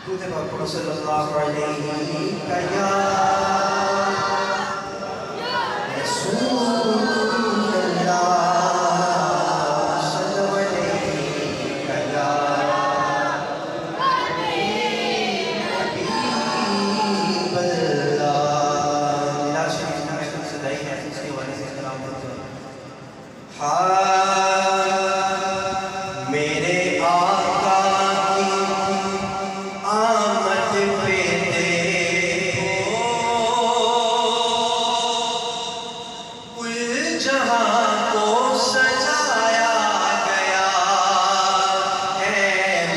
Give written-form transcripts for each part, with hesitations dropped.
Muhammad sallallahu alayhi ya Rasulullah sallallahu alayhi ya Habibullah. Milad Sharif میں محفل سجائی ہے، اس کے والے سے احترام کرتے ہیں. میرے آقا کی آمد پہ دیکھو، کل جہاں کو سجایا گیا ہے.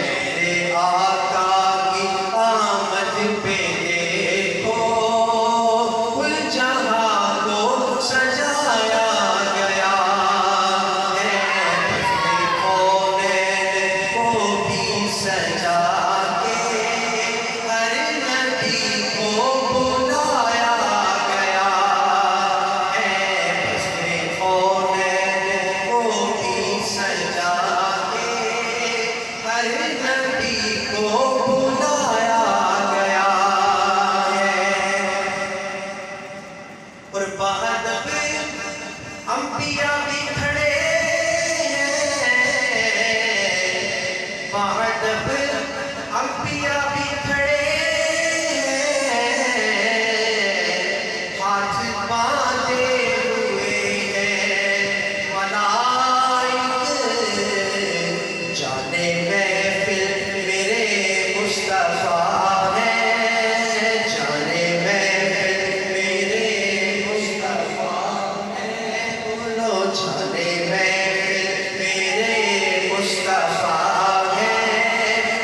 میرے آقا کی آمد پہ دیکھو، کل جہاں کو سجایا گیا ہے. کونین کو بھی سجا کے ہر نبی کو بلایا گیا ہے. کونین کو بھی سجا کے ہر نبی کو بلایا گیا ہے. اور بعد انبیاء بھی کھڑے ہیں، بعد انبیاء بھی کھڑے ہیں، ہاتھ باندھے ہوئے ہیں ملائک. جانے محفل میرے مصطفیٰ ہے، جانے محفل میرے مصطفیٰ ہے. بولو جانے محفل میرے مصطفیٰ ہے،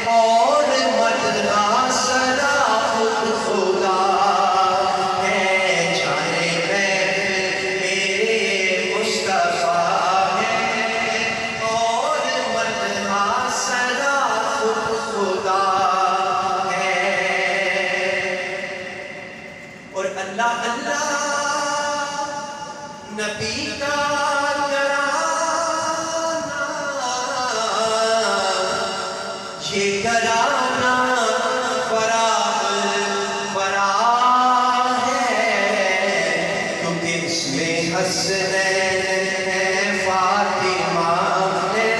اور مدحہ سدا خود خدا ہے. جانے محفل میرے مصطفیٰ ہے، اور مدحہ سدا خود خدا ہے. اور اللہ اللہ نبی کا ترانہ، یہ ترانہ فراہ ہے، کیونکہ اس میں حسنین ہے فاطمہ ہے،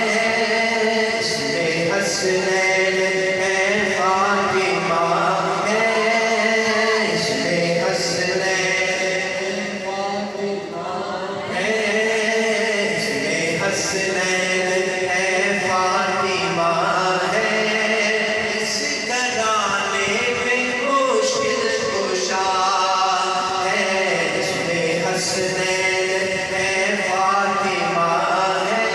اس میں حسنین ہے فاطمہ ہے، اس میں حسنین فاطمہ ہے، اس میں حسنین ہے فاطمہ ہے. اس گھرانے میں مشکل کشا ہے، اس میں حسنین ہے فاطمہ ہے،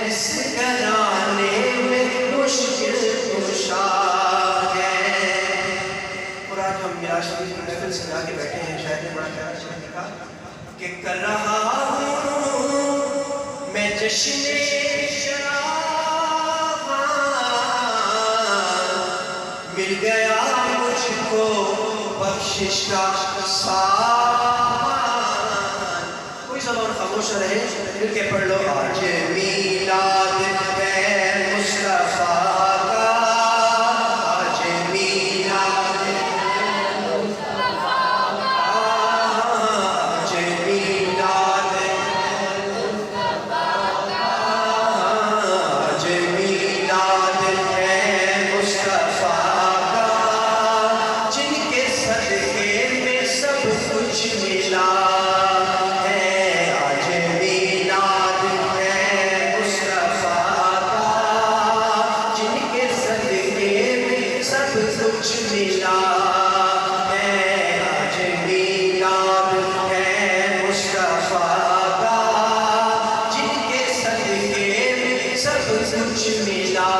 اس گھرانے میں مشکل کشا ہے. اور آج ہم میراج شریف کی محفل سجا کے بیٹھے ہیں. شاید نے بڑا پیارا شعر لکھا کہ کر رہا ہوں میں جشن شراب، مل گیا مجھ کو بخشش کا سامان. کوئی زبان خاموش رہے، مل کے پڑھ لو. آج میلاد ہے مصطفیٰ کا، آج میلاد ہے مصطفیٰ کا، آج میلاد ہے مصطفیٰ کا، آج میلاد ہے مصطفیٰ کا. جن کے صدقے میں سب کچھ ملا ہے، آج میلاد ہے مصطفیٰ کا. جن کے صدقے میں سب کچھ ملا ہے، آج میلاد ہے مصطفیٰ کا. جن کے صدقے میں سب کچھ ملا